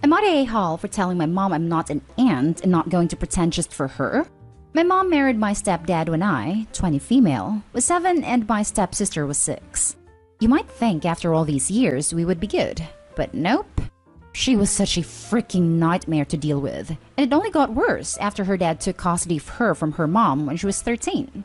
Am I the a-hole for telling my mom I'm not an aunt and not going to pretend just for her? My mom married my stepdad when I, 20 female, was 7 and my stepsister was 6. You might think after all these years we would be good, but nope. She was such a freaking nightmare to deal with, and it only got worse after her dad took custody of her from her mom when she was 13.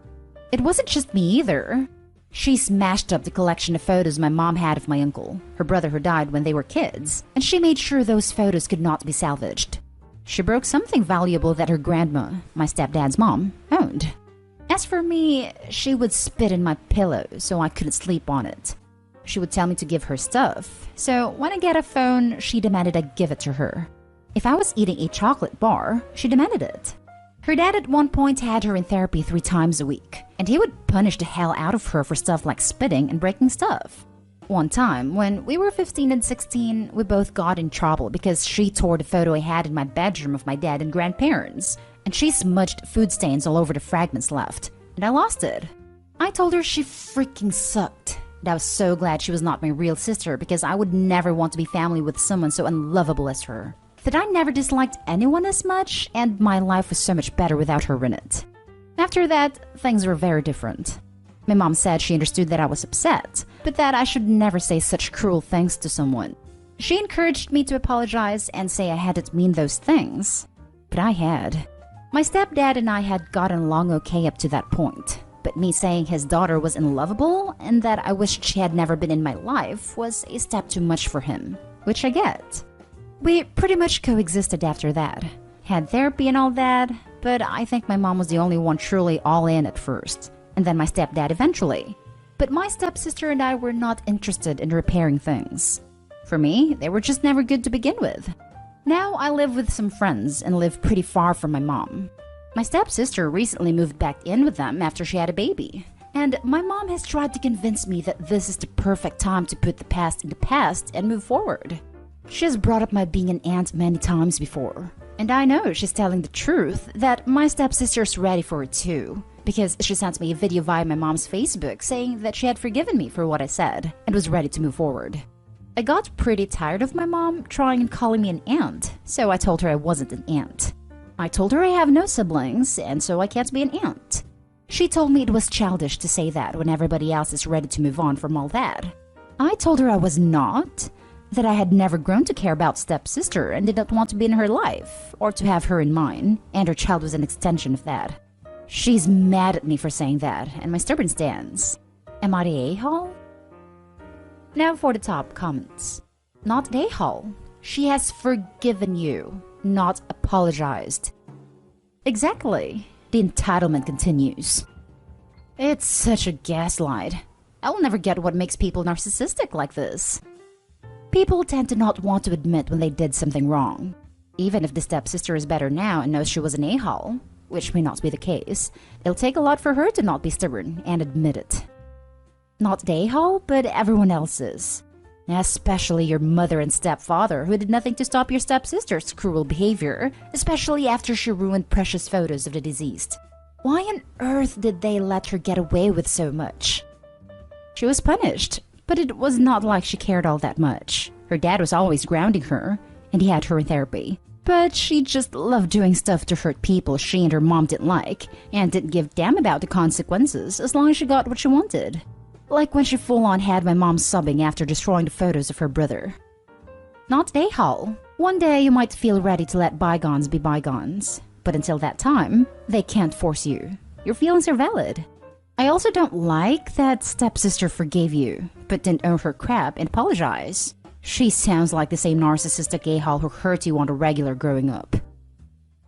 It wasn't just me either. She smashed up the collection of photos my mom had of my uncle, her brother who died when they were kids, and she made sure those photos could not be salvaged. She broke something valuable that her grandma, my stepdad's mom, owned. As for me, she would spit in my pillow so I couldn't sleep on it. She would tell me to give her stuff, so when I get a phone, she demanded I give it to her. If I was eating a chocolate bar, she demanded it. Her dad at one point had her in therapy 3 times a week, and he would punish the hell out of her for stuff like spitting and breaking stuff. One time, when we were 15 and 16, we both got in trouble because she tore the photo I had in my bedroom of my dad and grandparents, and she smudged food stains all over the fragments left, and I lost it. I told her she freaking sucked. And I was so glad she was not my real sister because I would never want to be family with someone so unlovable as her. That I never disliked anyone as much, and my life was so much better without her in it. After that, things were very different. My mom said she understood that I was upset, but that I should never say such cruel things to someone. She encouraged me to apologize and say I hadn't mean those things. But I had. My stepdad and I had gotten along okay up to that point. But me saying his daughter was unlovable and that I wished she had never been in my life was a step too much for him, which I get. We pretty much coexisted after that. Had therapy and all that, but I think my mom was the only one truly all in at first, and then my stepdad eventually. But my stepsister and I were not interested in repairing things. For me, they were just never good to begin with. Now I live with some friends and live pretty far from my mom. My stepsister recently moved back in with them after she had a baby, and my mom has tried to convince me that this is the perfect time to put the past in the past and move forward. She has brought up my being an aunt many times before, and I know she's telling the truth that my stepsister's ready for it too, because she sent me a video via my mom's Facebook saying that she had forgiven me for what I said and was ready to move forward. I got pretty tired of my mom trying and calling me an aunt, so I told her I wasn't an aunt. I told her I have no siblings, and so I can't be an aunt. She told me it was childish to say that when everybody else is ready to move on from all that. I told her I was not, that I had never grown to care about stepsister and did not want to be in her life, or to have her in mine, and her child was an extension of that. She's mad at me for saying that, and my stubborn stance. Am I the a-hole? Now for the top comments. Not the a-hole. She has forgiven you, not apologized. Exactly. The entitlement continues. It's such a gaslight. I will never get what makes people narcissistic like this. People tend to not want to admit when they did something wrong. Even if the stepsister is better now and knows she was an a-hole, which may not be the case, it'll take a lot for her to not be stubborn and admit it. Not the a-hole, but everyone else's. Especially your mother and stepfather, who did nothing to stop your stepsister's cruel behavior, especially after she ruined precious photos of the deceased. Why on earth did they let her get away with so much? She was punished, but it was not like she cared all that much. Her dad was always grounding her, and he had her in therapy. But she just loved doing stuff to hurt people she and her mom didn't like, and didn't give a damn about the consequences as long as she got what she wanted. Like when she full-on had my mom sobbing after destroying the photos of her brother. Not a hole. One day you might feel ready to let bygones be bygones, but until that time, they can't force you. Your feelings are valid. I also don't like that stepsister forgave you, but didn't own her crap and apologize. She sounds like the same narcissistic a-hole who hurt you on the regular growing up.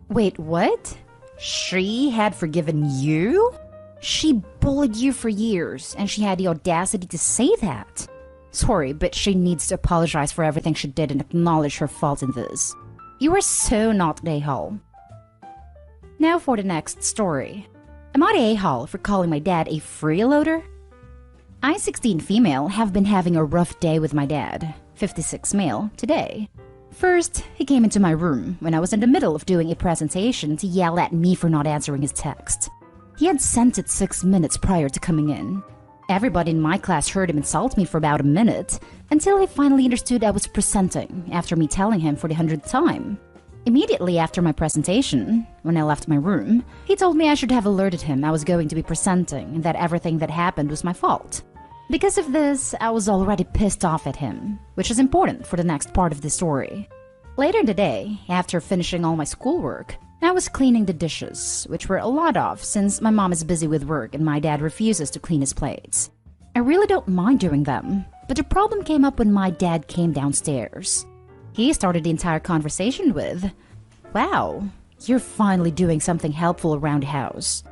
Wait, what? She had forgiven you? She bullied you for years, and she had the audacity to say that. Sorry, but she needs to apologize for everything she did and acknowledge her fault in this. You are so not an a-hole. Now for the next story. Am I the a-hole for calling my dad a freeloader? I, 16 female, have been having a rough day with my dad, 56 male, today. First, he came into my room when I was in the middle of doing a presentation to yell at me for not answering his text. He had sent it 6 minutes prior to coming in. Everybody in my class heard him insult me for about a minute, until he finally understood I was presenting after me telling him for the 100th time. Immediately after my presentation, when I left my room, he told me I should have alerted him I was going to be presenting and that everything that happened was my fault. Because of this, I was already pissed off at him, which is important for the next part of the story. Later in the day, after finishing all my schoolwork, I was cleaning the dishes, which were a lot of since my mom is busy with work and my dad refuses to clean his plates. I really don't mind doing them, but the problem came up when my dad came downstairs. He started the entire conversation with, "Wow, you're finally doing something helpful around the house."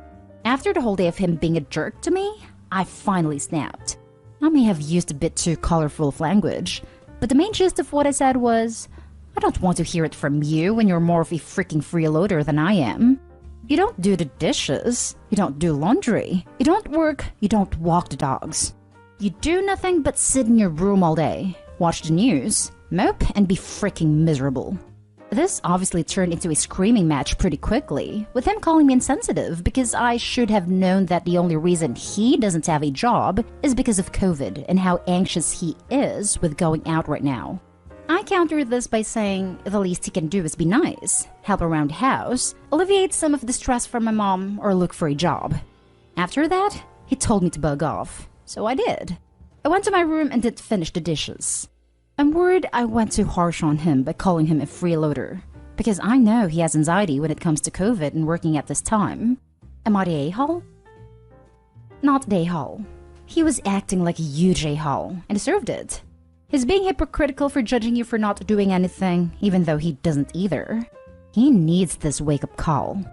After the whole day of him being a jerk to me, I finally snapped. I may have used a bit too colorful of language, but the main gist of what I said was, "I don't want to hear it from you when you're more of a freaking freeloader than I am. You don't do the dishes, you don't do laundry, you don't work, you don't walk the dogs. You do nothing but sit in your room all day, watch the news, mope, and be freaking miserable." This obviously turned into a screaming match pretty quickly, with him calling me insensitive because I should have known that the only reason he doesn't have a job is because of COVID and how anxious he is with going out right now. I countered this by saying the least he can do is be nice, help around the house, alleviate some of the stress from my mom, or look for a job. After that, he told me to bug off, so I did. I went to my room and did finish the dishes. I'm worried I went too harsh on him by calling him a freeloader, because I know he has anxiety when it comes to COVID and working at this time. Am I the a-hole? Not the a-hole. He was acting like a huge a-hole and deserved it. He's being hypocritical for judging you for not doing anything, even though he doesn't either. He needs this wake-up call.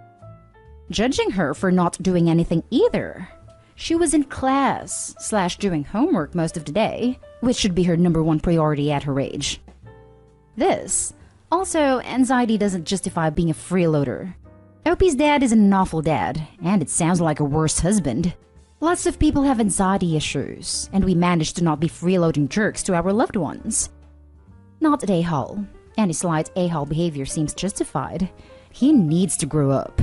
Judging her for not doing anything either. She was in class / doing homework most of the day, which should be her #1 priority at her age. This. Also, anxiety doesn't justify being a freeloader. Opie's dad is an awful dad, and it sounds like a worse husband. Lots of people have anxiety issues, and we manage to not be freeloading jerks to our loved ones. Not at a-hole. Any slight a-hole behavior seems justified. He needs to grow up.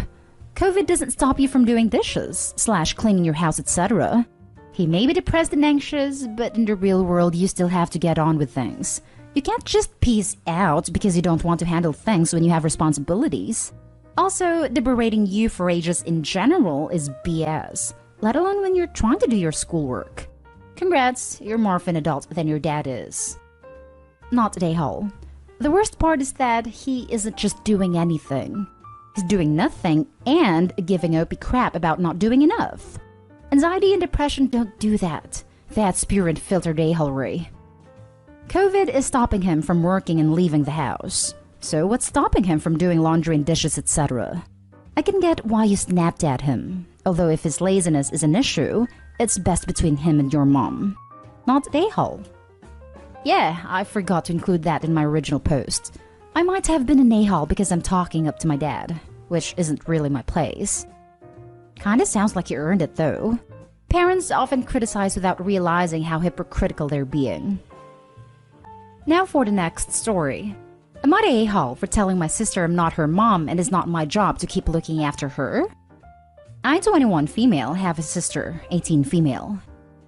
COVID doesn't stop you from doing dishes / cleaning your house, etc. He may be depressed and anxious, but in the real world you still have to get on with things. You can't just peace out because you don't want to handle things when you have responsibilities. Also, the berating you for ages in general is BS. Let alone when you're trying to do your schoolwork. Congrats, you're more of an adult than your dad is. Not a hole. The worst part is that he isn't just doing anything. He's doing nothing and giving Opie crap about not doing enough. Anxiety and depression don't do that. That's pure and filtered a-holery. COVID is stopping him from working and leaving the house. So what's stopping him from doing laundry and dishes, etc.? I can get why you snapped at him. Although if his laziness is an issue, it's best between him and your mom. Not a-hole. Yeah, I forgot to include that in my original post. I might have been an a-hole because I'm talking up to my dad, which isn't really my place. Kinda sounds like you earned it though. Parents often criticize without realizing how hypocritical they're being. Now for the next story. Am I the a-hole for telling my sister I'm not her mom and it's not my job to keep looking after her? I, 21 female, have a sister, 18 female.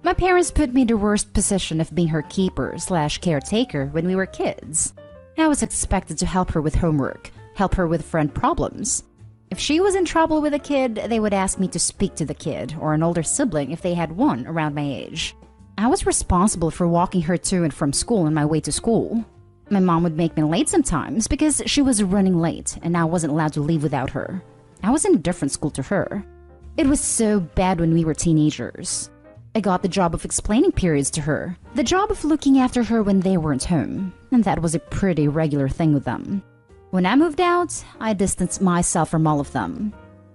My parents put me in the worst position of being her keeper / caretaker when we were kids. I was expected to help her with homework, help her with friend problems. If she was in trouble with a kid, they would ask me to speak to the kid or an older sibling if they had one around my age. I was responsible for walking her to and from school on my way to school. My mom would make me late sometimes because she was running late and I wasn't allowed to leave without her. I was in a different school to her. It was so bad when we were teenagers. I got the job of explaining periods to her, the job of looking after her when they weren't home, and that was a pretty regular thing with them. When I moved out, I distanced myself from all of them.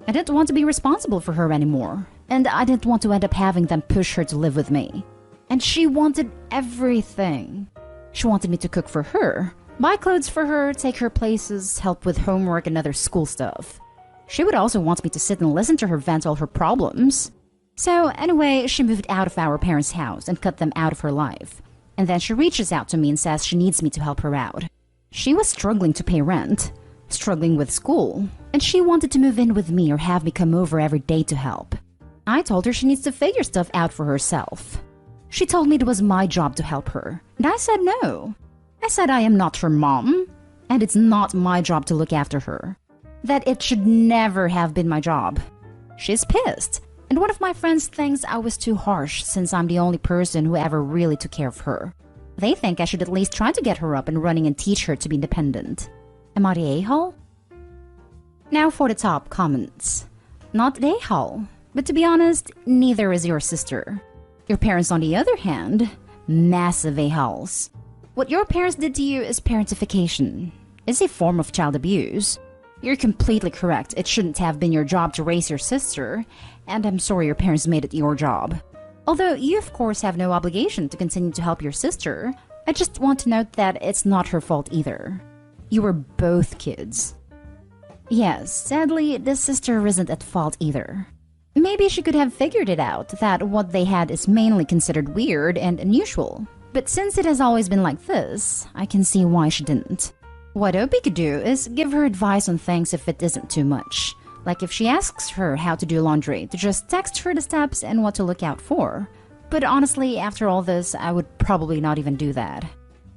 I didn't want to be responsible for her anymore, and I didn't want to end up having them push her to live with me. And she wanted everything. She wanted me to cook for her, buy clothes for her, take her places, help with homework and other school stuff. She would also want me to sit and listen to her vent all her problems. So anyway, she moved out of our parents' house and cut them out of her life. And then she reaches out to me and says she needs me to help her out. She was struggling to pay rent, struggling with school, and she wanted to move in with me or have me come over every day to help. I told her she needs to figure stuff out for herself. She told me it was my job to help her, and I said no. I said I am not her mom, and it's not my job to look after her. That it should never have been my job. She's pissed, and one of my friends thinks I was too harsh since I'm the only person who ever really took care of her. They think I should at least try to get her up and running and teach her to be independent. Am I the a-hole? Now for the top comments. Not the a-hole, but to be honest, neither is your sister. Your parents, on the other hand, massive a-holes. What your parents did to you is parentification. It's a form of child abuse. You're completely correct. It shouldn't have been your job to raise your sister, and I'm sorry your parents made it your job. Although you of course have no obligation to continue to help your sister, I just want to note that it's not her fault either. You were both kids. Yes, sadly, the sister isn't at fault either. Maybe she could have figured it out that what they had is mainly considered weird and unusual. But since it has always been like this, I can see why she didn't. What Opie could do is give her advice on things if it isn't too much. Like if she asks her how to do laundry, to just text her the steps and what to look out for. But honestly, after all this, I would probably not even do that.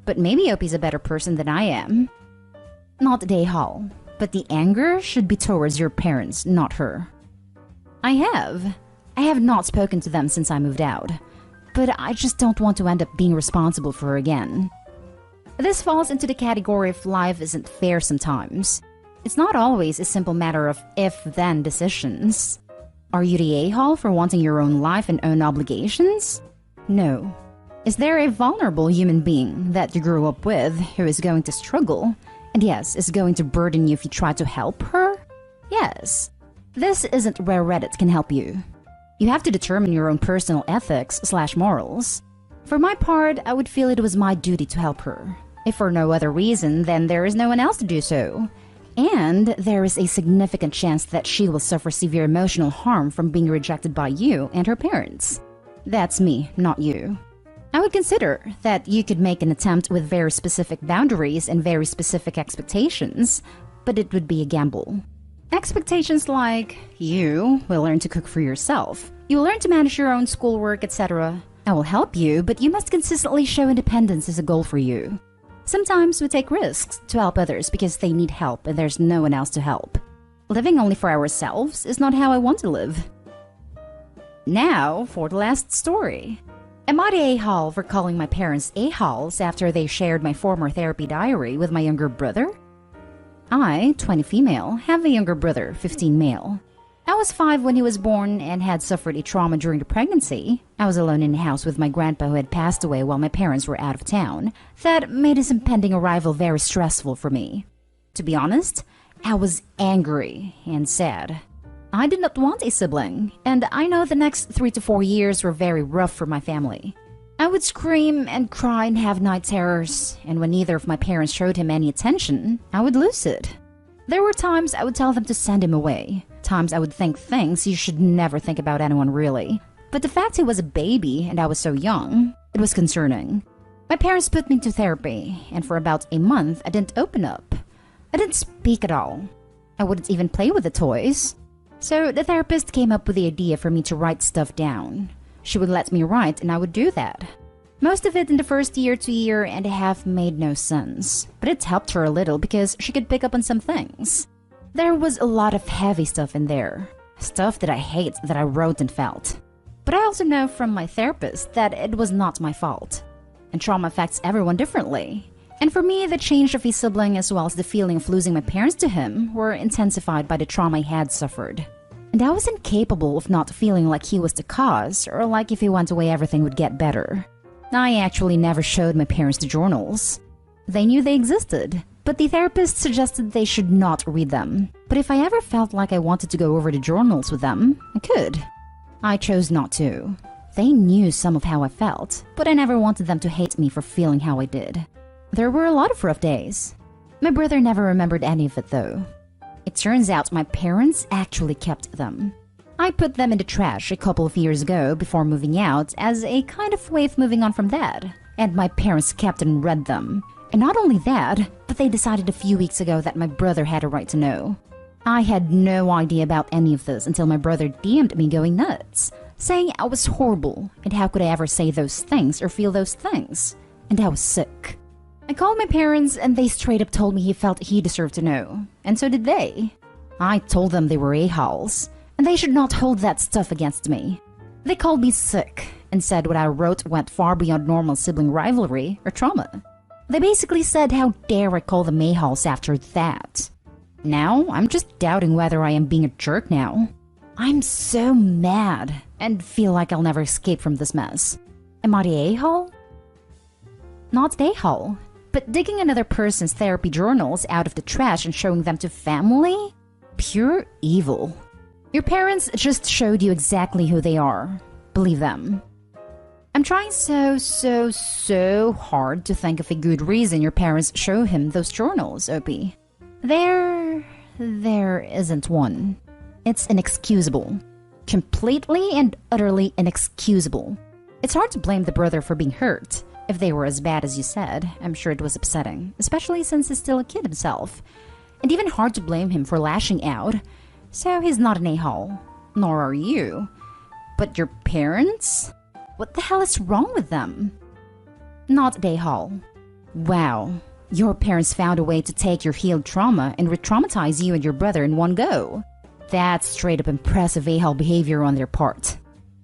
But maybe Opie's a better person than I am. Not Day Hall, but the anger should be towards your parents, not her. I have not spoken to them since I moved out. But I just don't want to end up being responsible for her again. This falls into the category of life isn't fair sometimes. It's not always a simple matter of if-then decisions. Are you the a-hole for wanting your own life and own obligations? No. Is there a vulnerable human being that you grew up with who is going to struggle, and yes, is going to burden you if you try to help her? Yes. This isn't where Reddit can help you. You have to determine your own personal ethics/morals. For my part, I would feel it was my duty to help her. If for no other reason, then there is no one else to do so. And there is a significant chance that she will suffer severe emotional harm from being rejected by you and her parents. That's me, not you. I would consider that you could make an attempt with very specific boundaries and very specific expectations, but it would be a gamble. Expectations like, you will learn to cook for yourself, you will learn to manage your own schoolwork, etc. I will help you, but you must consistently show independence as a goal for you. Sometimes we take risks to help others because they need help and there's no one else to help. Living only for ourselves is not how I want to live. Now for the last story. Am I the a-hole for calling my parents a-holes after they shared my former therapy diary with my younger brother? I, 20 female, have a younger brother, 15 male. I was 5 when he was born and had suffered a trauma during the pregnancy. I was alone in the house with my grandpa who had passed away while my parents were out of town. That made his impending arrival very stressful for me. To be honest, I was angry and sad. I did not want a sibling, and I know the next 3 to 4 years were very rough for my family. I would scream and cry and have night terrors, and when neither of my parents showed him any attention, I would lose it. There were times I would tell them to send him away. Times I would think things you should never think about anyone really. But the fact he was a baby and I was so young, it was concerning. My parents put me to therapy, and for about a month I didn't open up. I didn't speak at all. I wouldn't even play with the toys. So the therapist came up with the idea for me to write stuff down. She would let me write and I would do that. Most of it in the first year to year and a half made no sense, but it helped her a little because she could pick up on some things. There was a lot of heavy stuff in there, stuff that I hate that I wrote and felt. But I also know from my therapist that it was not my fault. And trauma affects everyone differently. And for me, the change of his sibling as well as the feeling of losing my parents to him were intensified by the trauma I had suffered. And I was incapable of not feeling like he was the cause or like if he went away everything would get better. I actually never showed my parents the journals. They knew they existed, but the therapist suggested they should not read them. But if I ever felt like I wanted to go over the journals with them, I could. I chose not to. They knew some of how I felt, but I never wanted them to hate me for feeling how I did. There were a lot of rough days. My brother never remembered any of it though. It turns out my parents actually kept them. I put them in the trash a couple of years ago before moving out as a kind of way of moving on from that. And my parents kept and read them. And not only that, but they decided a few weeks ago that my brother had a right to know. I had no idea about any of this until my brother DM'd me going nuts, saying I was horrible and how could I ever say those things or feel those things, and I was sick. I called my parents and they straight up told me he felt he deserved to know, and so did they. I told them they were a-holes, and they should not hold that stuff against me. They called me sick and said what I wrote went far beyond normal sibling rivalry or trauma. They basically said how dare I call them a-holes after that. Now, I'm just doubting whether I am being a jerk now. I'm so mad and feel like I'll never escape from this mess. Am I the a-hole? Not the a-hole, but digging another person's therapy journals out of the trash and showing them to family? Pure evil. Your parents just showed you exactly who they are. Believe them. I'm trying so hard to think of a good reason your parents show him those journals, Opie. There isn't one. It's inexcusable. Completely and utterly inexcusable. It's hard to blame the brother for being hurt. If they were as bad as you said, I'm sure it was upsetting, especially since he's still a kid himself. And even hard to blame him for lashing out. So he's not an a-hole. Nor are you. But your parents? What the hell is wrong with them? Not an a-hole. Wow. Your parents found a way to take your healed trauma and re-traumatize you and your brother in one go. That's straight up impressive a-hole behavior on their part.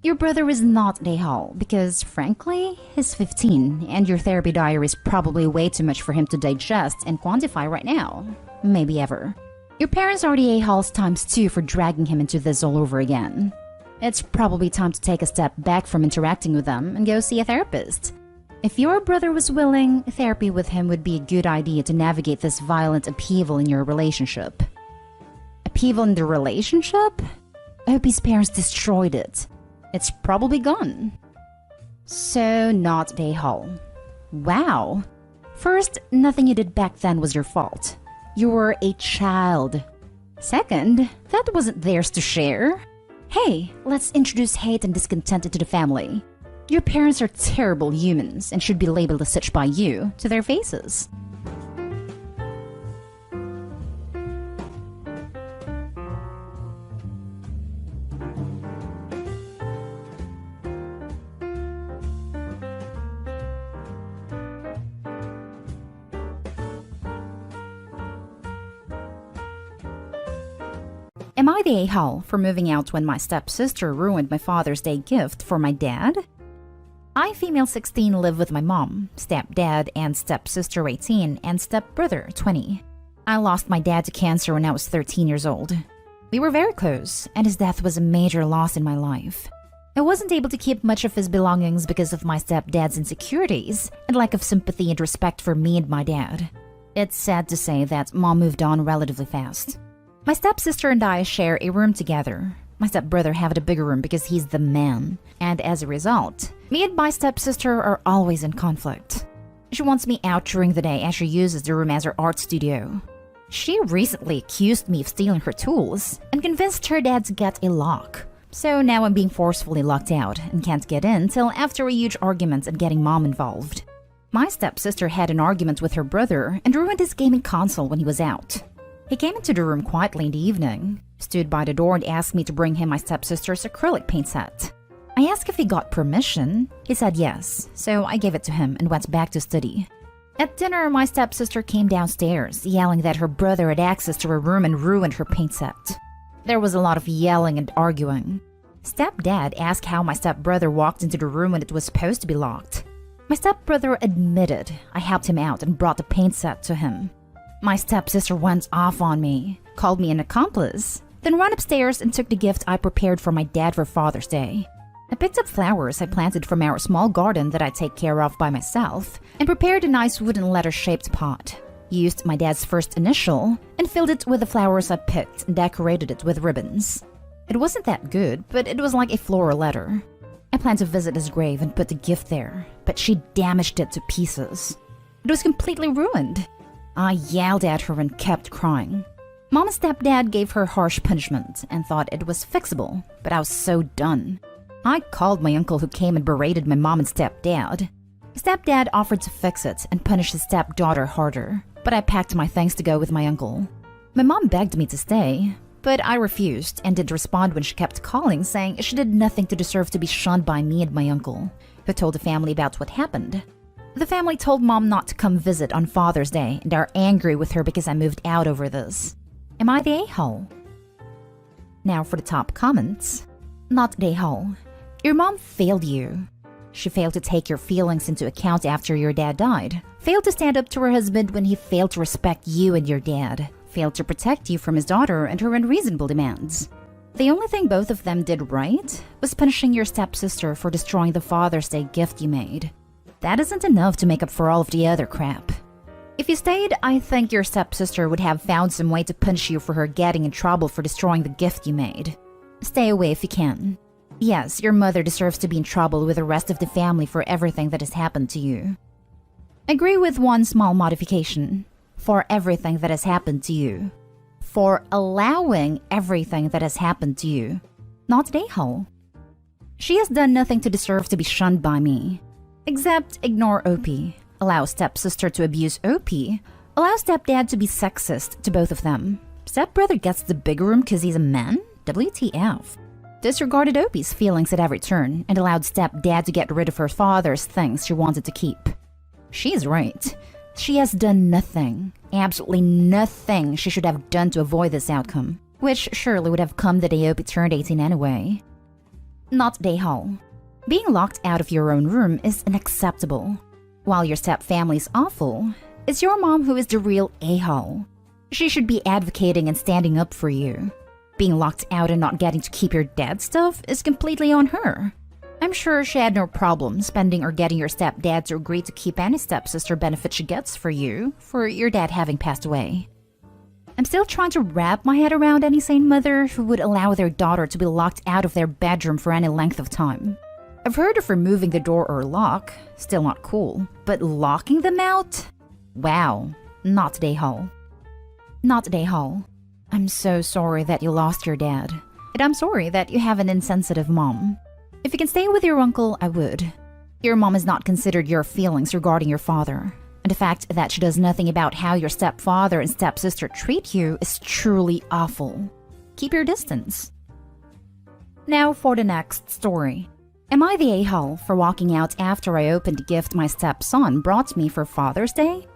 Your brother is not an a-hole because, frankly, he's 15 and your therapy diary is probably way too much for him to digest and quantify right now. Maybe ever. Your parents are the a-holes times 2 for dragging him into this all over again. It's probably time to take a step back from interacting with them and go see a therapist. If your brother was willing, therapy with him would be a good idea to navigate this violent upheaval in your relationship. Upheaval in the relationship? I hope his parents destroyed it. It's probably gone. So not a hole. Wow. First, nothing you did back then was your fault. You were a child. Second, that wasn't theirs to share. Hey, let's introduce hate and discontent into the family. Your parents are terrible humans and should be labeled as such by you to their faces. Am I the a-hole for moving out when my stepsister ruined my Father's Day gift for my dad? I, female 16, live with my mom, stepdad, and stepsister 18, and stepbrother 20. I lost my dad to cancer when I was 13 years old. We were very close, and his death was a major loss in my life. I wasn't able to keep much of his belongings because of my stepdad's insecurities and lack of sympathy and respect for me and my dad. It's sad to say that Mom moved on relatively fast. My stepsister and I share a room together. My stepbrother have a bigger room because he's the man. And as a result, me and my stepsister are always in conflict. She wants me out during the day as she uses the room as her art studio. She recently accused me of stealing her tools and convinced her dad to get a lock. So now I'm being forcefully locked out and can't get in till after a huge argument and getting Mom involved. My stepsister had an argument with her brother and ruined his gaming console when he was out. He came into the room quietly in the evening, stood by the door and asked me to bring him my stepsister's acrylic paint set. I asked if he got permission. He said yes, so I gave it to him and went back to study. At dinner, my stepsister came downstairs, yelling that her brother had access to her room and ruined her paint set. There was a lot of yelling and arguing. Stepdad asked how my stepbrother walked into the room when it was supposed to be locked. My stepbrother admitted I helped him out and brought the paint set to him. My stepsister went off on me, called me an accomplice, then ran upstairs and took the gift I prepared for my dad for Father's Day. I picked up flowers I planted from our small garden that I take care of by myself and prepared a nice wooden letter-shaped pot. Used my dad's first initial and filled it with the flowers I picked and decorated it with ribbons. It wasn't that good, but it was like a floral letter. I planned to visit his grave and put the gift there, but she damaged it to pieces. It was completely ruined. I yelled at her and kept crying. Mom and stepdad gave her harsh punishment and thought it was fixable, but I was so done. I called my uncle who came and berated my mom and stepdad. Stepdad offered to fix it and punish his stepdaughter harder, but I packed my things to go with my uncle. My mom begged me to stay, but I refused and didn't respond when she kept calling, saying she did nothing to deserve to be shunned by me and my uncle, who told the family about what happened. The family told mom not to come visit on Father's Day and are angry with her because I moved out over this. Am I the a-hole? Now for the top comments. Not the a-hole. Your mom failed you. She failed to take your feelings into account after your dad died. Failed to stand up to her husband when he failed to respect you and your dad. Failed to protect you from his daughter and her unreasonable demands. The only thing both of them did right was punishing your stepsister for destroying the Father's Day gift you made. That isn't enough to make up for all of the other crap. If you stayed, I think your stepsister would have found some way to punish you for her getting in trouble for destroying the gift you made. Stay away if you can. Yes, your mother deserves to be in trouble with the rest of the family for everything that has happened to you. Agree with one small modification. For everything that has happened to you. For allowing everything that has happened to you. Not the a-hole. She has done nothing to deserve to be shunned by me. Except ignore OP, allow stepsister to abuse OP, allow stepdad to be sexist to both of them. Stepbrother gets the big room because he's a man? WTF. Disregarded OP's feelings at every turn and allowed stepdad to get rid of her father's things she wanted to keep. She's right. She has done nothing, absolutely nothing she should have done to avoid this outcome, which surely would have come the day OP turned 18 anyway. Not the a-hole. Being locked out of your own room is unacceptable. While your stepfamily is awful, it's your mom who is the real a-hole. She should be advocating and standing up for you. Being locked out and not getting to keep your dad's stuff is completely on her. I'm sure she had no problem spending or getting your stepdad to agree to keep any stepsister benefit she gets for you for your dad having passed away. I'm still trying to wrap my head around any sane mother who would allow their daughter to be locked out of their bedroom for any length of time. I've heard of removing the door or lock, still not cool, but locking them out? Wow, not the a-hole. Not the a-hole. I'm so sorry that you lost your dad, and I'm sorry that you have an insensitive mom. If you can stay with your uncle, I would. Your mom has not considered your feelings regarding your father, and the fact that she does nothing about how your stepfather and stepsister treat you is truly awful. Keep your distance. Now for the next story. Am I the a-hole for walking out after I opened the gift my stepson brought me for Father's Day?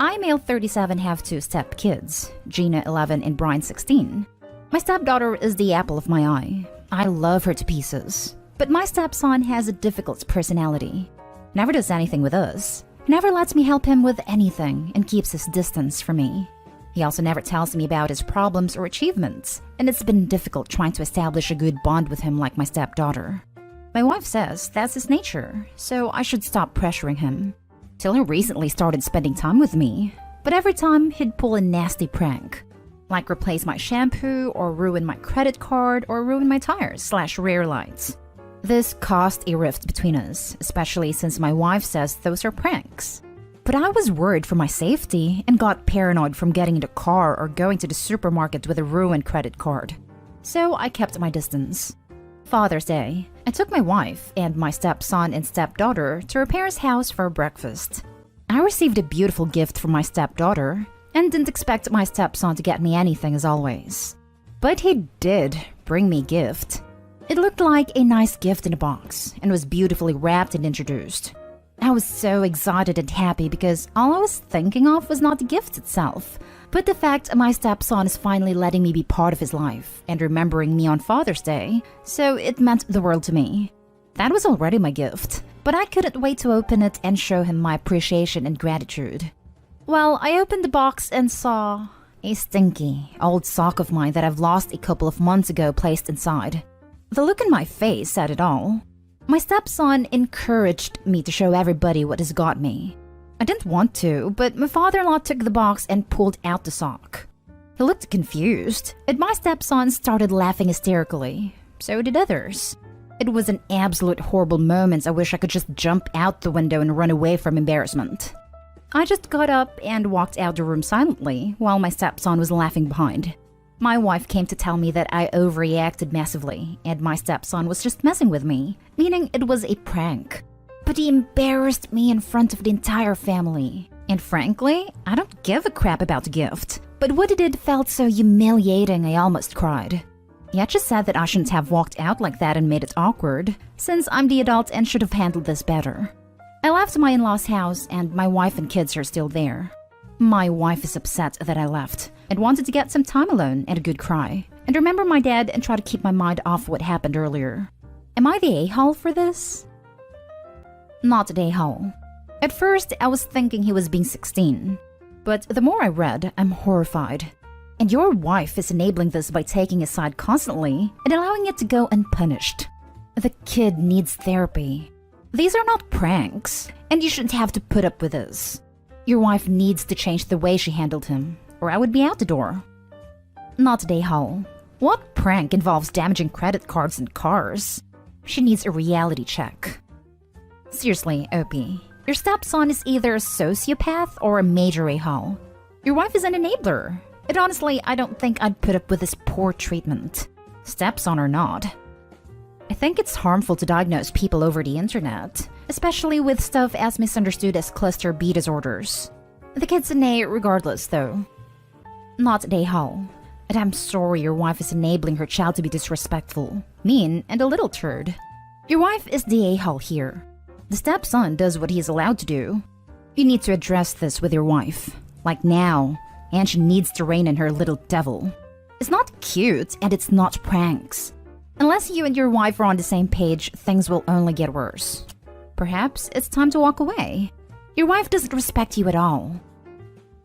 I, male 37, have two stepkids, Gina 11 and Brian 16. My stepdaughter is the apple of my eye. I love her to pieces. But my stepson has a difficult personality. Never does anything with us. Never lets me help him with anything and keeps his distance from me. He also never tells me about his problems or achievements, and it's been difficult trying to establish a good bond with him like my stepdaughter. My wife says that's his nature, so I should stop pressuring him. Till he recently started spending time with me, but every time he'd pull a nasty prank. Like replace my shampoo, or ruin my credit card, or ruin my tires/rear lights. This caused a rift between us, especially since my wife says those are pranks. But I was worried for my safety and got paranoid from getting in the car or going to the supermarket with a ruined credit card. So I kept my distance. Father's Day, I took my wife and my stepson and stepdaughter to her parents' house for breakfast. I received a beautiful gift from my stepdaughter and didn't expect my stepson to get me anything as always. But he did bring me a gift. It looked like a nice gift in a box and was beautifully wrapped and introduced. I was so excited and happy because all I was thinking of was not the gift itself, but the fact my stepson is finally letting me be part of his life and remembering me on Father's Day, so it meant the world to me. That was already my gift, but I couldn't wait to open it and show him my appreciation and gratitude. Well, I opened the box and saw a stinky old sock of mine that I've lost a couple of months ago placed inside. The look in my face said it all. My stepson encouraged me to show everybody what he's got me. I didn't want to, but my father-in-law took the box and pulled out the sock. He looked confused, and my stepson started laughing hysterically. So did others. It was an absolute horrible moment. I wish I could just jump out the window and run away from embarrassment. I just got up and walked out the room silently while my stepson was laughing behind. My wife came to tell me that I overreacted massively and my stepson was just messing with me, meaning it was a prank. But he embarrassed me in front of the entire family. And frankly, I don't give a crap about the gift. But what he did felt so humiliating I almost cried. He had just said that I shouldn't have walked out like that and made it awkward, since I'm the adult and should have handled this better. I left my in-laws' house and my wife and kids are still there. My wife is upset that I left and wanted to get some time alone and a good cry, and remember my dad and try to keep my mind off what happened earlier. Am I the a-hole for this? Not the a-hole. At first, I was thinking he was being 16, but the more I read, I'm horrified. And your wife is enabling this by taking his side constantly and allowing it to go unpunished. The kid needs therapy. These are not pranks, and you shouldn't have to put up with this. Your wife needs to change the way she handled him, or I would be out the door. Not the a-hole. What prank involves damaging credit cards and cars? She needs a reality check. Seriously, Opie, your stepson is either a sociopath or a major a-hole. Your wife is an enabler. And honestly, I don't think I'd put up with this poor treatment, stepson or not. I think it's harmful to diagnose people over the internet, especially with stuff as misunderstood as cluster B disorders. The kid's an A regardless, though. Not an a-hole. And I'm sorry your wife is enabling her child to be disrespectful, mean, and a little turd. Your wife is the a-hole here. The stepson does what he's allowed to do. You need to address this with your wife, like now. And she needs to rein in her little devil. It's not cute, and it's not pranks. Unless you and your wife are on the same page, things will only get worse. Perhaps it's time to walk away. Your wife doesn't respect you at all.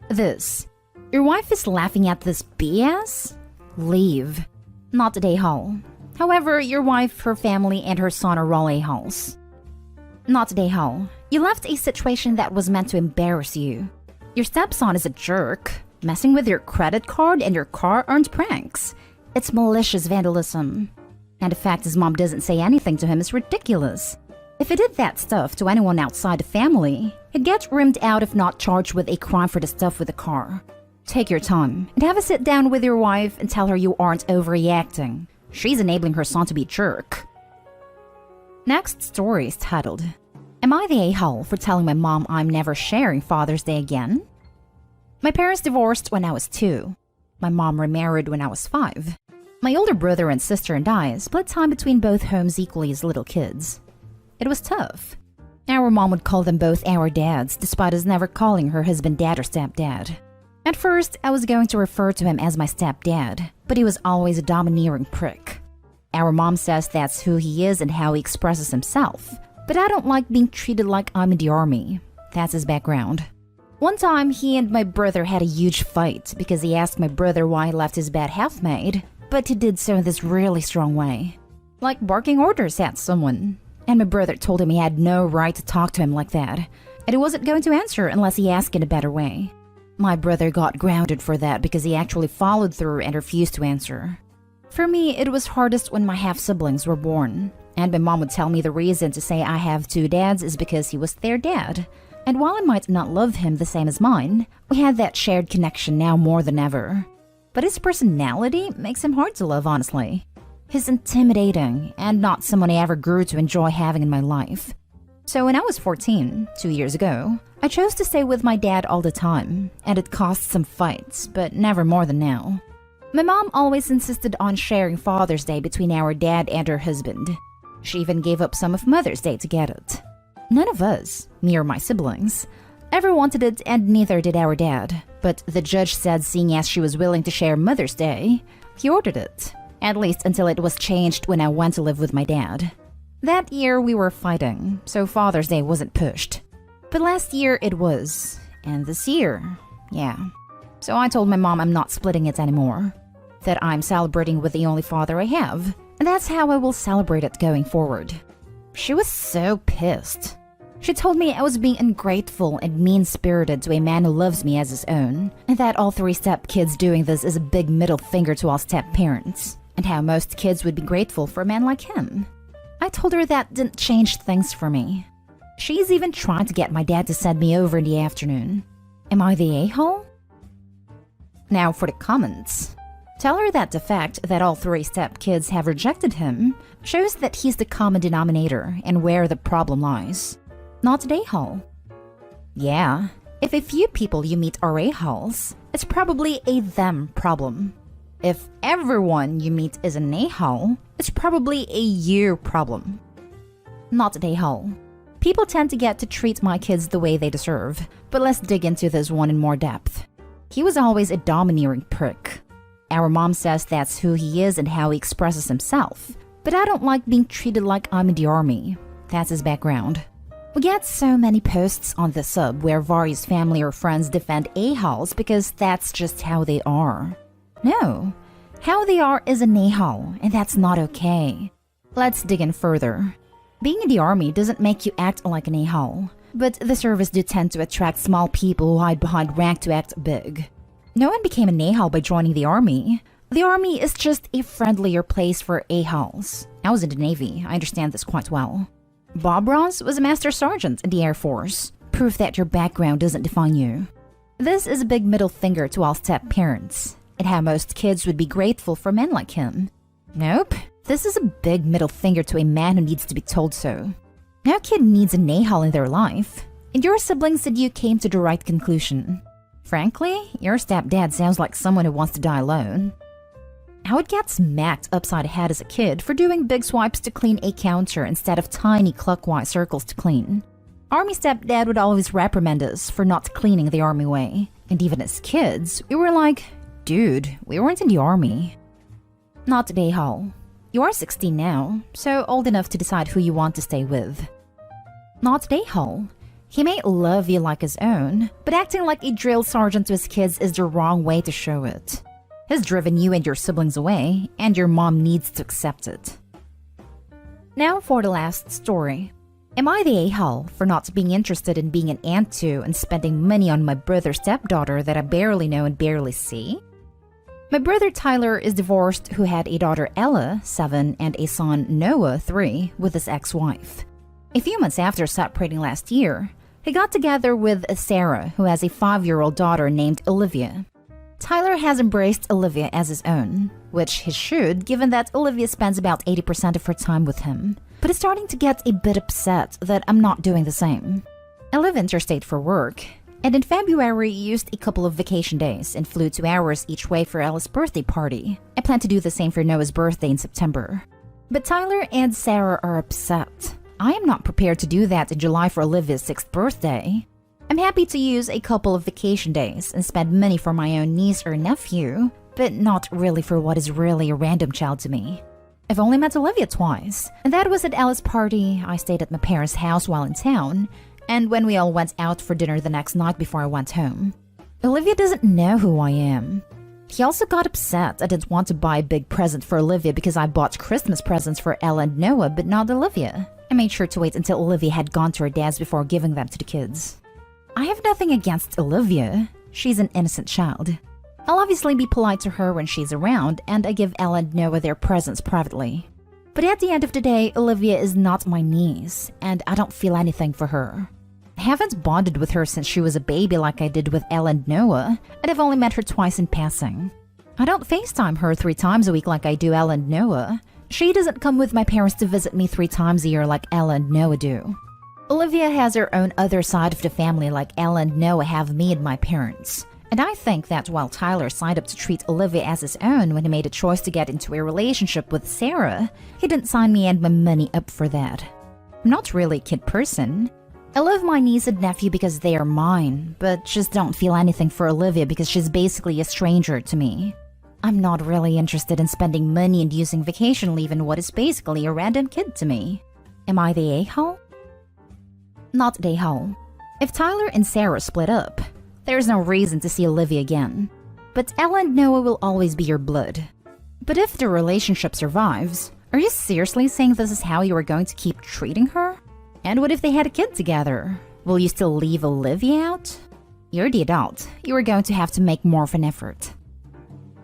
Your wife is laughing at this BS? Leave. Not the a-hole. However, your wife, her family, and her son are all a-holes. Not the a-hole. You left a situation that was meant to embarrass you. Your stepson is a jerk. Messing with your credit card and your car aren't pranks. It's malicious vandalism. And the fact his mom doesn't say anything to him is ridiculous. If he did that stuff to anyone outside the family, he'd get reamed out if not charged with a crime for the stuff with the car. Take your time and have a sit down with your wife and tell her you aren't overreacting. She's enabling her son to be a jerk. Next story is titled, Am I the a-hole for telling my mom I'm never sharing Father's Day again? My parents divorced when I was 2. My mom remarried when I was 5. My older brother and sister and I split time between both homes equally as little kids. It was tough. Our mom would call them both our dads, despite us never calling her husband dad or stepdad. At first, I was going to refer to him as my stepdad, but he was always a domineering prick. Our mom says that's who he is and how he expresses himself, but I don't like being treated like I'm in the army. That's his background. One time, he and my brother had a huge fight because he asked my brother why he left his bed half-made, but he did so in this really strong way. Like barking orders at someone. And my brother told him he had no right to talk to him like that, and he wasn't going to answer unless he asked in a better way. My brother got grounded for that because he actually followed through and refused to answer. For me, it was hardest when my half-siblings were born, and my mom would tell me the reason to say I have 2 dads is because he was their dad. And while I might not love him the same as mine, we had that shared connection now more than ever. But his personality makes him hard to love, honestly. He's intimidating, and not someone I ever grew to enjoy having in my life. So when I was 14, 2 years ago, I chose to stay with my dad all the time, and it caused some fights, but never more than now. My mom always insisted on sharing Father's Day between our dad and her husband. She even gave up some of Mother's Day to get it. None of us, me or my siblings, ever wanted it, and neither did our dad. But the judge said seeing as she was willing to share Mother's Day, he ordered it. At least until it was changed when I went to live with my dad. That year we were fighting, so Father's Day wasn't pushed. But last year it was. And this year, yeah. So I told my mom I'm not splitting it anymore. That I'm celebrating with the only father I have. And that's how I will celebrate it going forward. She was so pissed. She told me I was being ungrateful and mean-spirited to a man who loves me as his own, and that all 3 step-kids doing this is a big middle finger to all step-parents, and how most kids would be grateful for a man like him. I told her that didn't change things for me. She's even trying to get my dad to send me over in the afternoon. Am I the a-hole? Now for the comments. Tell her that the fact that all 3 step-kids have rejected him shows that he's the common denominator and where the problem lies. Not the a-hole. Yeah, If a few people you meet are a-holes, it's probably a them problem. If everyone you meet is an a-hole, it's probably a you problem. Not an a-hole. People tend to get to treat my kids the way they deserve, but let's dig into this one in more depth. He was always a domineering prick. Our mom says that's who he is and how he expresses himself, but I don't like being treated like I'm in the army. That's his background. We get so many posts on the sub where various family or friends defend a-holes because that's just how they are. No, how they are is an a-hole, and that's not okay. Let's dig in further. Being in the army doesn't make you act like an a-hole, but the service do tend to attract small people who hide behind rank to act big. No one became an a-hole by joining the army. The army is just a friendlier place for a-holes. I was in the Navy, I understand this quite well. Bob Ross was a master sergeant in the Air Force, proof that your background doesn't define you. This is a big middle finger to all step-parents, and how most kids would be grateful for men like him. Nope, this is a big middle finger to a man who needs to be told so. No kid needs an a-hole in their life, and your siblings said you came to the right conclusion. Frankly, your stepdad sounds like someone who wants to die alone. I would get smacked upside the head as a kid for doing big swipes to clean a counter instead of tiny clockwise circles to clean. Army stepdad would always reprimand us for not cleaning the army way, and even as kids, we were like, dude, we weren't in the army. Not today, Hall. You are 16 now, so old enough to decide who you want to stay with. Not today, Hall. He may love you like his own, but acting like a drill sergeant to his kids is the wrong way to show it. He's driven you and your siblings away, and your mom needs to accept it. Now for the last story. Am I the a-hole for not being interested in being an aunt to and spending money on my brother's stepdaughter that I barely know and barely see? My brother Tyler is divorced, who had a daughter Ella, 7, and a son Noah, 3, with his ex-wife. A few months after separating last year, he got together with Sarah, who has a 5-year-old daughter named Olivia. Tyler has embraced Olivia as his own, which he should, given that Olivia spends about 80% of her time with him, but is starting to get a bit upset that I'm not doing the same. I live interstate for work, and in February used a couple of vacation days and flew 2 hours each way for Ella's birthday party. I plan to do the same for Noah's birthday in September. But Tyler and Sarah are upset. I am not prepared to do that in July for Olivia's 6th birthday. I'm happy to use a couple of vacation days and spend money for my own niece or nephew, but not really for what is really a random child to me. I've only met Olivia twice, and that was at Ella's party. I stayed at my parents' house while in town, and when we all went out for dinner the next night before I went home. Olivia doesn't know who I am. He also got upset I didn't want to buy a big present for Olivia because I bought Christmas presents for Ella and Noah, but not Olivia. I made sure to wait until Olivia had gone to her dad's before giving them to the kids. I have nothing against Olivia. She's an innocent child. I'll obviously be polite to her when she's around, and I give Ella and Noah their presents privately. But at the end of the day, Olivia is not my niece, and I don't feel anything for her. I haven't bonded with her since she was a baby like I did with Ella and Noah, and I've only met her twice in passing. I don't FaceTime her 3 times a week like I do Ella and Noah. She doesn't come with my parents to visit me 3 times a year like Ella and Noah do. Olivia has her own other side of the family like Ella and Noah have me and my parents. And I think that while Tyler signed up to treat Olivia as his own when he made a choice to get into a relationship with Sarah, he didn't sign me and my money up for that. I'm not really a kid person. I love my niece and nephew because they are mine, but just don't feel anything for Olivia because she's basically a stranger to me. I'm not really interested in spending money and using vacation leave in what is basically a random kid to me. Am I the a-hole? Not the a-hole. If Tyler and Sarah split up, there's no reason to see Olivia again. But Ella and Noah will always be your blood. But if the relationship survives, are you seriously saying this is how you are going to keep treating her? And what if they had a kid together? Will you still leave Olivia out? You're the adult. You are going to have to make more of an effort.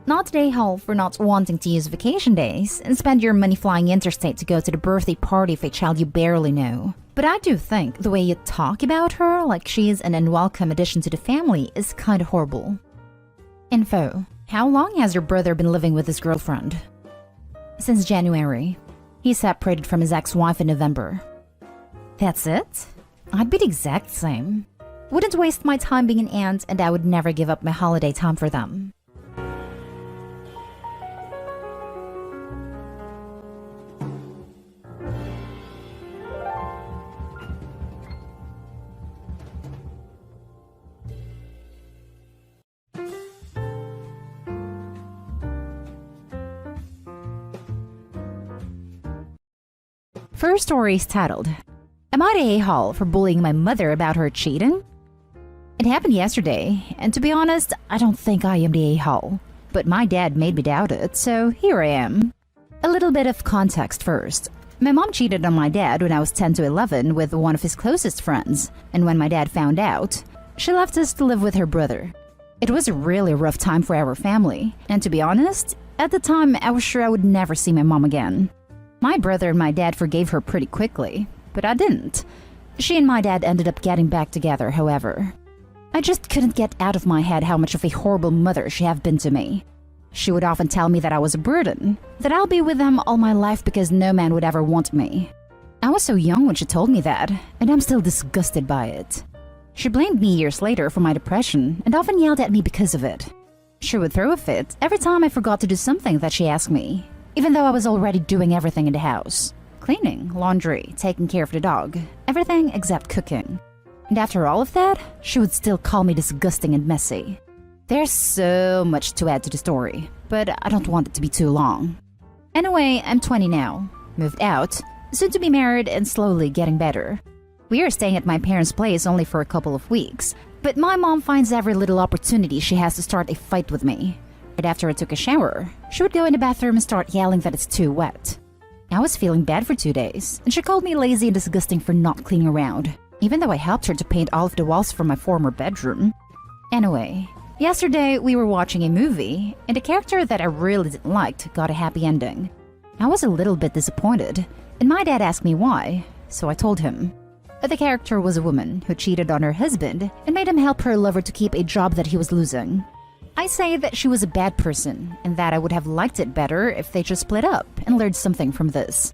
Not the a-hole for not wanting to use vacation days and spend your money flying interstate to go to the birthday party of a child you barely know. But I do think the way you talk about her like she's an unwelcome addition to the family is kind of horrible. Info. How long has your brother been living with his girlfriend? Since January. He separated from his ex-wife in November. That's it? I'd be the exact same. Wouldn't waste my time being an aunt, and I would never give up my holiday time for them. First story is titled, Am I the a-hole for bullying my mother about her cheating? It happened yesterday, and to be honest, I don't think I am the a-hole. But my dad made me doubt it, so here I am. A little bit of context first. My mom cheated on my dad when I was 10 to 11 with one of his closest friends, and when my dad found out, she left us to live with her brother. It was a really rough time for our family, and to be honest, at the time I was sure I would never see my mom again. My brother and my dad forgave her pretty quickly, but I didn't. She and my dad ended up getting back together, however. I just couldn't get out of my head how much of a horrible mother she had been to me. She would often tell me that I was a burden, that I'll be with them all my life because no man would ever want me. I was so young when she told me that, and I'm still disgusted by it. She blamed me years later for my depression and often yelled at me because of it. She would throw a fit every time I forgot to do something that she asked me, even though I was already doing everything in the house. Cleaning, laundry, taking care of the dog, everything except cooking. And after all of that, she would still call me disgusting and messy. There's so much to add to the story, but I don't want it to be too long. Anyway, I'm 20 now, moved out, soon to be married and slowly getting better. We are staying at my parents' place only for a couple of weeks, but my mom finds every little opportunity she has to start a fight with me. Right after I took a shower, she would go in the bathroom and start yelling that it's too wet. I was feeling bad for 2 days, and she called me lazy and disgusting for not cleaning around, even though I helped her to paint all of the walls from my former bedroom. Anyway, yesterday we were watching a movie, and the character that I really didn't like got a happy ending. I was a little bit disappointed, and my dad asked me why, so I told him. The character was a woman who cheated on her husband and made him help her lover to keep a job that he was losing. I say that she was a bad person, and that I would have liked it better if they just split up and learned something from this.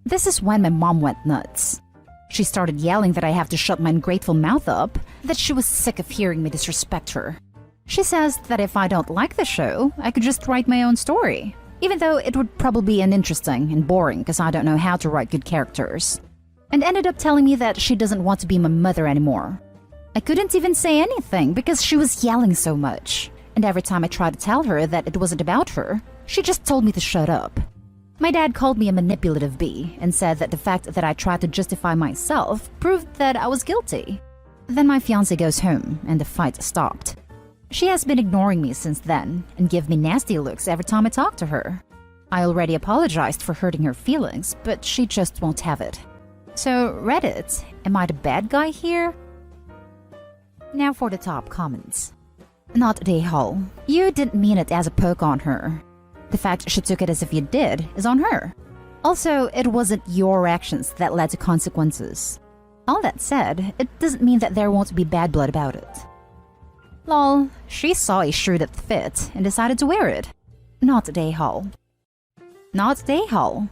This is when my mom went nuts. She started yelling that I have to shut my ungrateful mouth up, that she was sick of hearing me disrespect her. She says that if I don't like the show, I could just write my own story, even though it would probably be uninteresting and boring because I don't know how to write good characters. And ended up telling me that she doesn't want to be my mother anymore. I couldn't even say anything because she was yelling so much. And every time I tried to tell her that it wasn't about her, she just told me to shut up. My dad called me a manipulative bee and said that the fact that I tried to justify myself proved that I was guilty. Then my fiancé goes home and the fight stopped. She has been ignoring me since then and give me nasty looks every time I talk to her. I already apologized for hurting her feelings, but she just won't have it. So Reddit, am I the bad guy here? Now for the top comments. Not the a-hole. You didn't mean it as a poke on her. The fact she took it as if you did is on her. Also, it wasn't your actions that led to consequences. All that said, it doesn't mean that there won't be bad blood about it. Lol, she saw a shirt that fit and decided to wear it. Not the a-hole. Not the a-hole.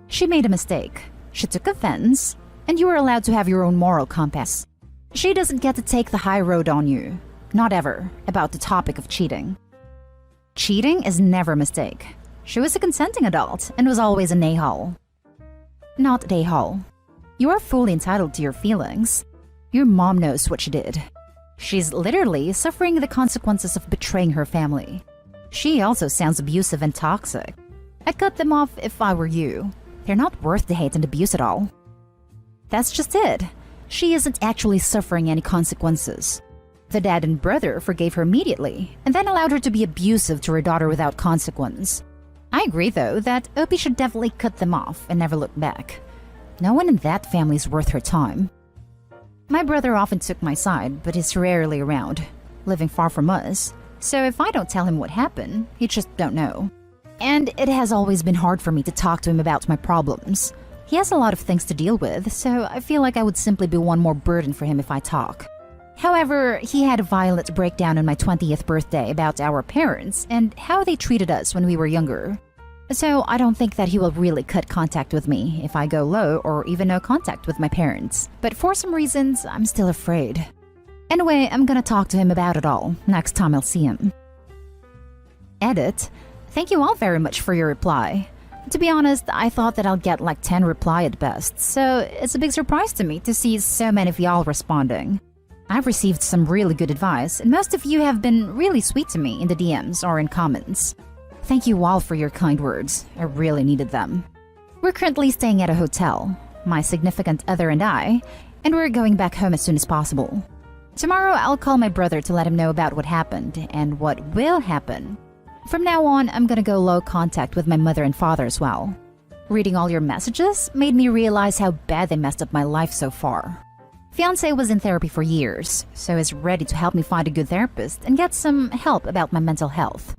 She made a mistake. She took offense, and you are allowed to have your own moral compass. She doesn't get to take the high road on you. Not ever, about the topic of cheating. Cheating is never a mistake. She was a consenting adult and was always an a-hole. Not the a-hole. You are fully entitled to your feelings. Your mom knows what she did. She's literally suffering the consequences of betraying her family. She also sounds abusive and toxic. I'd cut them off if I were you. They're not worth the hate and abuse at all. That's just it. She isn't actually suffering any consequences. The dad and brother forgave her immediately, and then allowed her to be abusive to her daughter without consequence. I agree, though, that Opie should definitely cut them off and never look back. No one in that family is worth her time. My brother often took my side, but he's rarely around, living far from us. So if I don't tell him what happened, he just don't know. And it has always been hard for me to talk to him about my problems. He has a lot of things to deal with, so I feel like I would simply be one more burden for him if I talk. However, he had a violent breakdown on my 20th birthday about our parents and how they treated us when we were younger. So I don't think that he will really cut contact with me if I go low or even no contact with my parents. But for some reasons, I'm still afraid. Anyway, I'm gonna talk to him about it all next time I'll see him. Edit. Thank you all very much for your reply. To be honest, I thought that I'll get like 10 reply at best, so it's a big surprise to me to see so many of y'all responding. I've received some really good advice, and most of you have been really sweet to me in the DMs or in comments. Thank you all for your kind words. I really needed them. We're currently staying at a hotel, my significant other and I, and we're going back home as soon as possible. Tomorrow I'll call my brother to let him know about what happened and what will happen. From now on, I'm gonna go low contact with my mother and father as well. Reading all your messages made me realize how bad they messed up my life so far. Fiancé was in therapy for years, so is ready to help me find a good therapist and get some help about my mental health.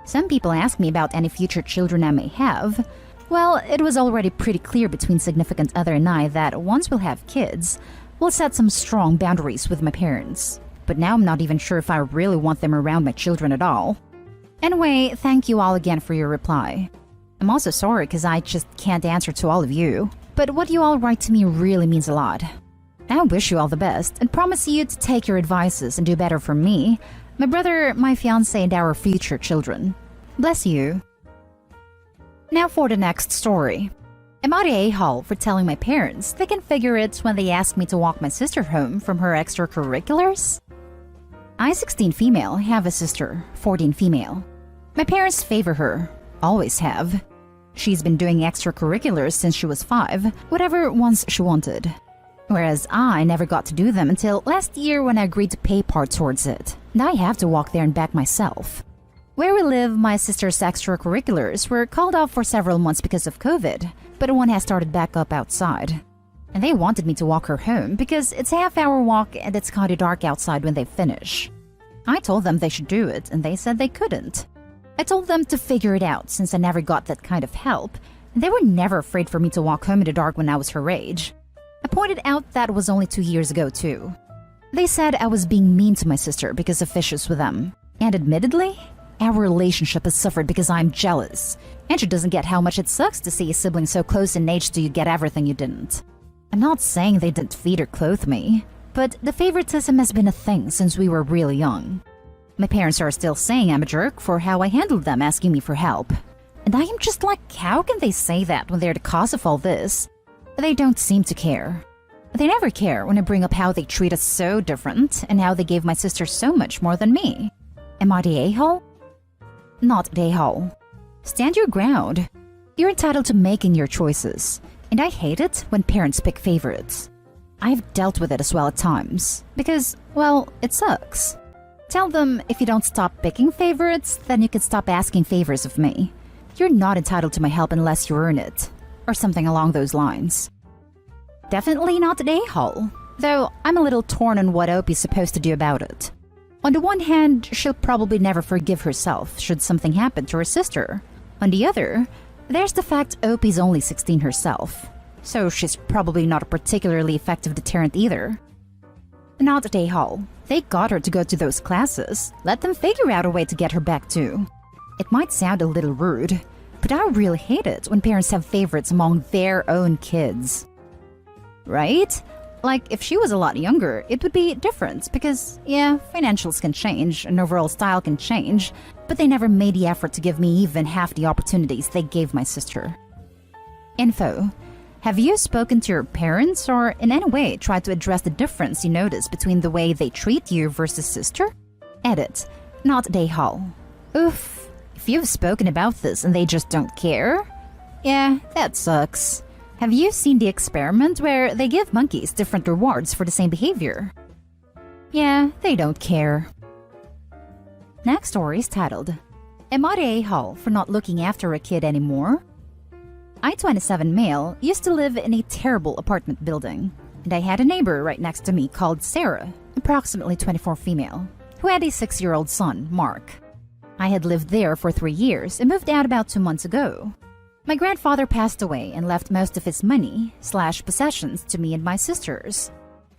Some people ask me about any future children I may have. Well, it was already pretty clear between significant other and I that once we'll have kids, we'll set some strong boundaries with my parents. But now I'm not even sure if I really want them around my children at all. Anyway, thank you all again for your reply. I'm also sorry because I just can't answer to all of you, but what you all write to me really means a lot. I wish you all the best and promise you to take your advices and do better for me, my brother, my fiancé, and our future children. Bless you. Now for the next story. Am I the a-hole for telling my parents they can figure it when they ask me to walk my sister home from her extracurriculars? I, 16 female, have a sister, 14 female. My parents favor her, always have. She's been doing extracurriculars since she was 5, whatever ones she wanted. Whereas I never got to do them until last year when I agreed to pay part towards it, and I have to walk there and back myself. Where we live, my sister's extracurriculars were called off for several months because of COVID, but one has started back up outside. And they wanted me to walk her home because it's a half-hour walk and it's kinda dark outside when they finish. I told them they should do it and they said they couldn't. I told them to figure it out since I never got that kind of help, and they were never afraid for me to walk home in the dark when I was her age. I pointed out that was only 2 years ago too. They said I was being mean to my sister because of issues with them. And admittedly, our relationship has suffered because I'm jealous, and she doesn't get how much it sucks to see a sibling so close in age to you get everything you didn't. I'm not saying they didn't feed or clothe me, but the favoritism has been a thing since we were really young. My parents are still saying I'm a jerk for how I handled them asking me for help. And I am just like, how can they say that when they're the cause of all this? They don't seem to care. They never care when I bring up how they treat us so different and how they gave my sister so much more than me. Am I the a-hole? Not the a-hole. Stand your ground. You're entitled to making your choices. And I hate it when parents pick favorites. I've dealt with it as well at times, because, well, it sucks. Tell them if you don't stop picking favorites, then you can stop asking favors of me. You're not entitled to my help unless you earn it, or something along those lines. Definitely not the a-hole, though I'm a little torn on what Opie's supposed to do about it. On the one hand, she'll probably never forgive herself should something happen to her sister. On the other, there's the fact Opie's only 16 herself, so she's probably not a particularly effective deterrent either. Not at a-hole. They got her to go to those classes. Let them figure out a way to get her back too. It might sound a little rude, but I really hate it when parents have favorites among their own kids. Right? Like, if she was a lot younger, it would be different because, yeah, financials can change and overall style can change, but they never made the effort to give me even half the opportunities they gave my sister. Info. Have you spoken to your parents or in any way tried to address the difference you notice between the way they treat you versus sister? Edit. Not a-hole. Oof. If you've spoken about this and they just don't care? Yeah, that sucks. Have you seen the experiment where they give monkeys different rewards for the same behavior? Yeah, they don't care. Next story is titled, Am I the a-hole for not looking after a kid anymore? I, 27 male, used to live in a terrible apartment building, and I had a neighbor right next to me called Sarah, approximately 24 female, who had a 6-year-old son, Mark. I had lived there for 3 years and moved out about 2 months ago. My grandfather passed away and left most of his money/possessions to me and my sisters.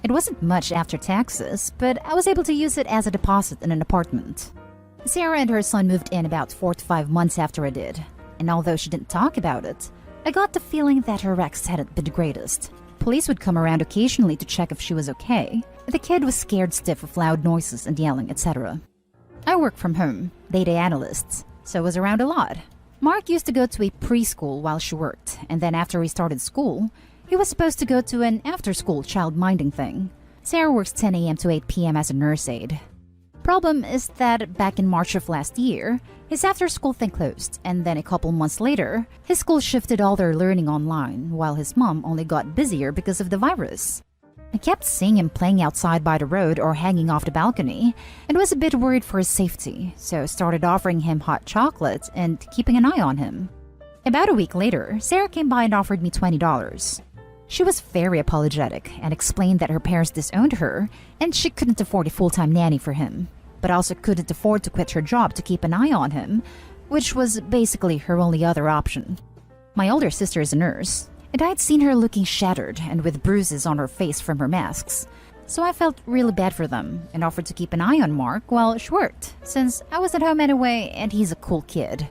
It wasn't much after taxes, but I was able to use it as a deposit in an apartment. Sarah and her son moved in about 4 to 5 months after I did, and although she didn't talk about it, I got the feeling that her ex hadn't been the greatest. Police would come around occasionally to check if she was okay. The kid was scared stiff of loud noises and yelling, etc. I work from home, data analyst, so was around a lot. Mark used to go to a preschool while she worked, and then after he started school, he was supposed to go to an after-school child-minding thing. Sarah works 10 a.m. to 8 p.m. as a nurse aide. Problem is that back in March of last year, his after-school thing closed, and then a couple months later, his school shifted all their learning online, while his mom only got busier because of the virus. I kept seeing him playing outside by the road or hanging off the balcony, and was a bit worried for his safety, so started offering him hot chocolate and keeping an eye on him. About a week later, Sarah came by and offered me $20. She was very apologetic and explained that her parents disowned her and she couldn't afford a full-time nanny for him, but also couldn't afford to quit her job to keep an eye on him, which was basically her only other option. My older sister is a nurse, and I had seen her looking shattered and with bruises on her face from her masks, so I felt really bad for them and offered to keep an eye on Mark while she worked, since I was at home anyway and he's a cool kid.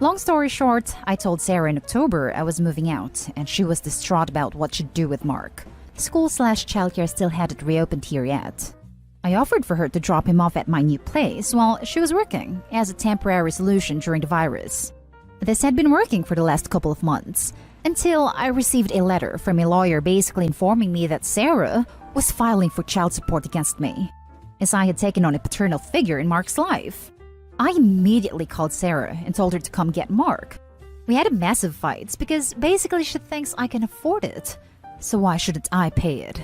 Long story short, I told Sarah in October I was moving out, and she was distraught about what she'd do with Mark. School/childcare still hadn't reopened here yet. I offered for her to drop him off at my new place while she was working, as a temporary solution during the virus. This had been working for the last couple of months, until I received a letter from a lawyer basically informing me that Sarah was filing for child support against me, as I had taken on a paternal figure in Mark's life. I immediately called Sarah and told her to come get Mark. We had a massive fight because basically she thinks I can afford it, so why shouldn't I pay it?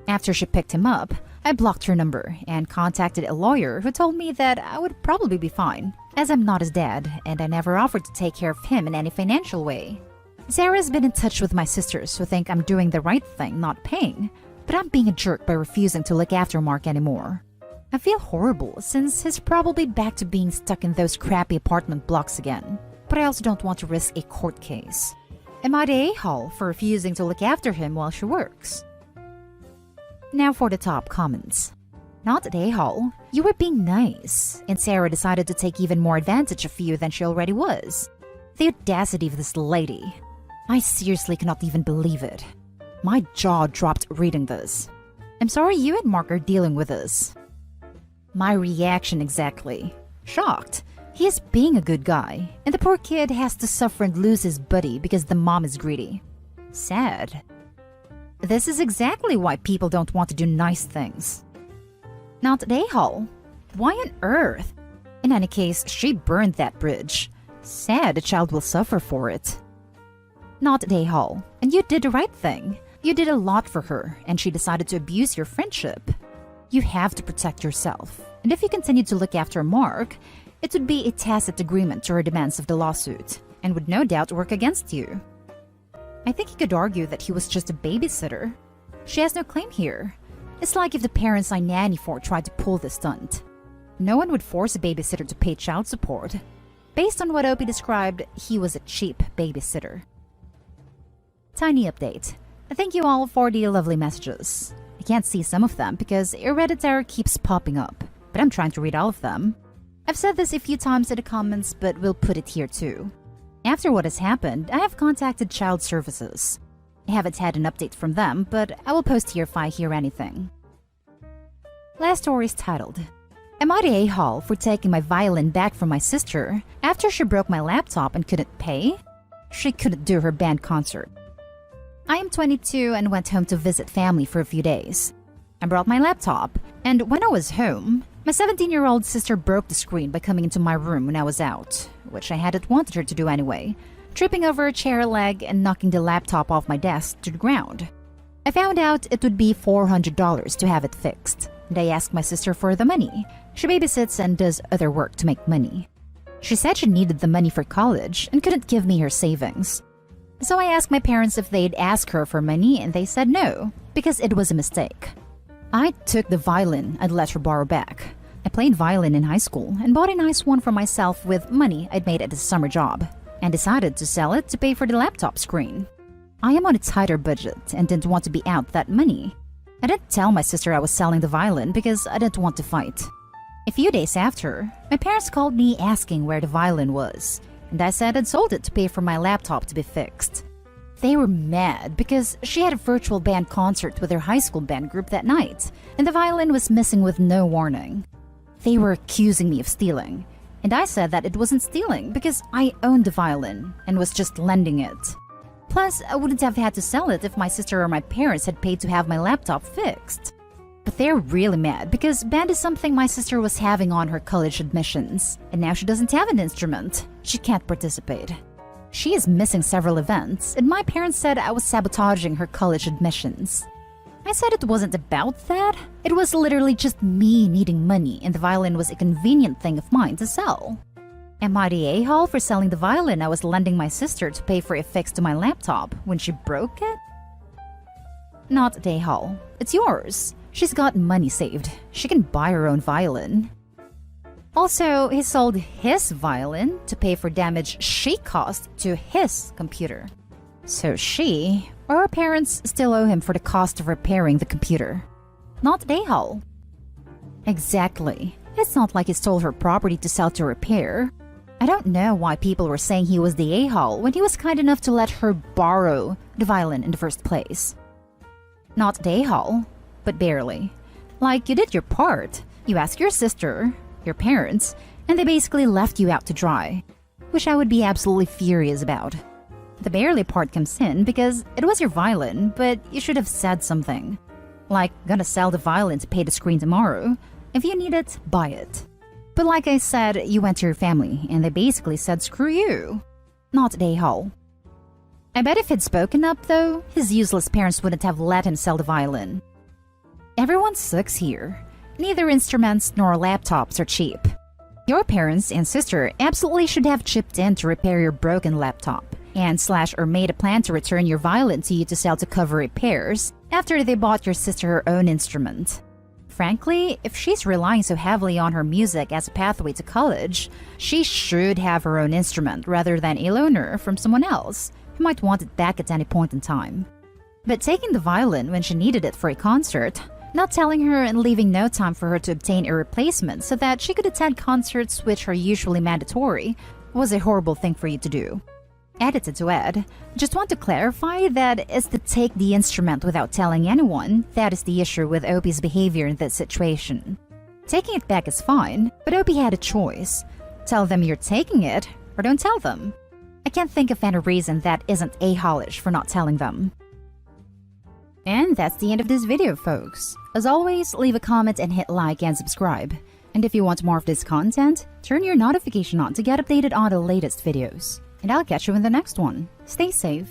After she picked him up, I blocked her number and contacted a lawyer who told me that I would probably be fine, as I'm not his dad and I never offered to take care of him in any financial way. Sarah's been in touch with my sisters who think I'm doing the right thing not paying, but I'm being a jerk by refusing to look after Mark anymore. I feel horrible since he's probably back to being stuck in those crappy apartment blocks again, but I also don't want to risk a court case. Am I the a-hole for refusing to look after him while she works? Now for the top comments. Not the a-hole, you were being nice, and Sarah decided to take even more advantage of you than she already was. The audacity of this lady. I seriously cannot even believe it. My jaw dropped reading this. I'm sorry you and Mark are dealing with this. My reaction exactly. Shocked. He is being a good guy, and the poor kid has to suffer and lose his buddy because the mom is greedy. Sad. This is exactly why people don't want to do nice things. Not the a-hole. Why on earth? In any case, she burned that bridge. Sad the child will suffer for it. Not the a-hole. And you did the right thing. You did a lot for her, and she decided to abuse your friendship. You have to protect yourself, and if you continue to look after Mark, it would be a tacit agreement to her demands of the lawsuit, and would no doubt work against you. I think you could argue that he was just a babysitter. She has no claim here. It's like if the parents I nanny for tried to pull this stunt. No one would force a babysitter to pay child support. Based on what Opie described, he was a cheap babysitter. Tiny update. Thank you all for the lovely messages. I can't see some of them because Hereditary keeps popping up, but I'm trying to read all of them. I've said this a few times in the comments, but we'll put it here too. After what has happened, I have contacted Child Services. I haven't had an update from them, but I will post here if I hear anything. Last story is titled, Am I the a-hole for taking my violin back from my sister after she broke my laptop and couldn't pay? She couldn't do her band concert. I am 22 and went home to visit family for a few days. I brought my laptop, and when I was home, my 17-year-old sister broke the screen by coming into my room when I was out, which I hadn't wanted her to do anyway, tripping over a chair leg and knocking the laptop off my desk to the ground. I found out it would be $400 to have it fixed, and I asked my sister for the money. She babysits and does other work to make money. She said she needed the money for college and couldn't give me her savings. So I asked my parents if they'd ask her for money, and they said no, because it was a mistake. I took the violin I'd let her borrow back. I played violin in high school and bought a nice one for myself with money I'd made at a summer job, and decided to sell it to pay for the laptop screen. I am on a tighter budget and didn't want to be out that money. I didn't tell my sister I was selling the violin because I didn't want to fight. A few days after, my parents called me asking where the violin was, and I said I'd sold it to pay for my laptop to be fixed. They were mad because she had a virtual band concert with her high school band group that night, and the violin was missing with no warning. They were accusing me of stealing, and I said that it wasn't stealing because I owned the violin and was just lending it. Plus, I wouldn't have had to sell it if my sister or my parents had paid to have my laptop fixed. But they're really mad because band is something my sister was having on her college admissions, and now she doesn't have an instrument. She can't participate. She is missing several events, and my parents said I was sabotaging her college admissions. I said it wasn't about that. It was literally just me needing money, and the violin was a convenient thing of mine to sell. Am I the a-hole for selling the violin I was lending my sister to pay for a fix to my laptop when she broke it? Not the a-hole. It's yours. She's got money saved. She can buy her own violin. Also, he sold his violin to pay for damage she caused to his computer. So she, or her parents, still owe him for the cost of repairing the computer. Not the a-hole. Exactly. It's not like he stole her property to sell to repair. I don't know why people were saying he was the a-hole when he was kind enough to let her borrow the violin in the first place. Not the a-hole, but barely. Like, you did your part. You asked your sister, your parents, and they basically left you out to dry, which I would be absolutely furious about. The barely part comes in because it was your violin, but you should have said something. Like, gonna sell the violin to pay the screen tomorrow. If you need it, buy it. But like I said, you went to your family, and they basically said screw you. Not the a-hole. I bet if he'd spoken up, though, his useless parents wouldn't have let him sell the violin. Everyone sucks here. Neither instruments nor laptops are cheap. Your parents and sister absolutely should have chipped in to repair your broken laptop, and or made a plan to return your violin to you to sell to cover repairs after they bought your sister her own instrument. Frankly, if she's relying so heavily on her music as a pathway to college, she should have her own instrument rather than a loaner from someone else who might want it back at any point in time. But taking the violin when she needed it for a concert, not telling her and leaving no time for her to obtain a replacement so that she could attend concerts which are usually mandatory, was a horrible thing for you to do. Edited to Ed, just want to clarify that it's to take the instrument without telling anyone that is the issue with Opie's behavior in this situation. Taking it back is fine, but Opie had a choice. Tell them you're taking it, or don't tell them. I can't think of any reason that isn't a-holish for not telling them. And that's the end of this video, folks. As always, leave a comment and hit like and subscribe. And if you want more of this content, turn your notification on to get updated on the latest videos. And I'll catch you in the next one. Stay safe.